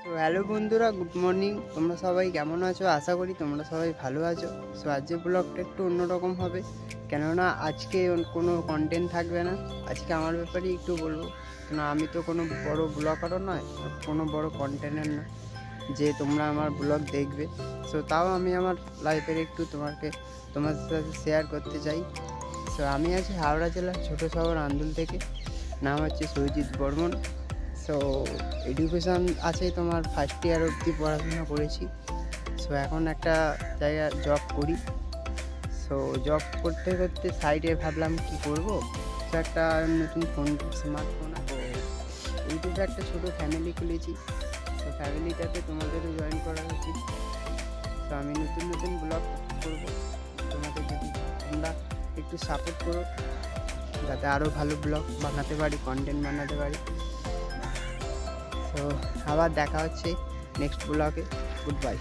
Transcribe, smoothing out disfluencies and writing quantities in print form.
তো হ্যালো বন্ধুরা, good morning. তোমরা সবাই কেমন আছো? আশা করি তোমরা সবাই ভালো আছো। সো আজকের ব্লগটা একটু অন্যরকম হবে, কেননা আজকে কোনো কন্টেন্ট থাকবে না। আজকে আমার ব্যাপারেই একটু বলবো, কেন আমি তো কোনো বড় ব্লগারও নয়, কোনো বড় কন্টেন্টার না যে তোমরা আমার ব্লগ দেখবে। সো তাও আমি আমার লাইফের একটু তোমার সাথে শেয়ার করতে চাই। সো আমি আছি হাওড়া জেলার ছোটো শহর আন্দুল থেকে। নাম হচ্ছে সৌজিৎ বর্মন। সো এডুকেশান আছে তোমার ফার্স্ট ইয়ার অবধি পড়াশোনা করেছি। সো এখন একটা জায়গায় জব করি। সো জব করতে করতে সাইডে ভাবলাম কি করব, তো একটা নতুন স্মার্টফোন তো ইউটিউবে একটা ছোটো ফ্যামিলি খুলেছি। তো ফ্যামিলিটাতে তোমাদেরও জয়েন করা উচিত। তো আমি নতুন নতুন ব্লগ করব, তোমাদের যদি তোমরা একটু সাপোর্ট করো, যাতে আরও ভালো ব্লগ বানাতে পারি, কন্টেন্ট বানাতে পারি। তো আবার দেখা হচ্ছে নেক্সট ব্লগে। Good bye.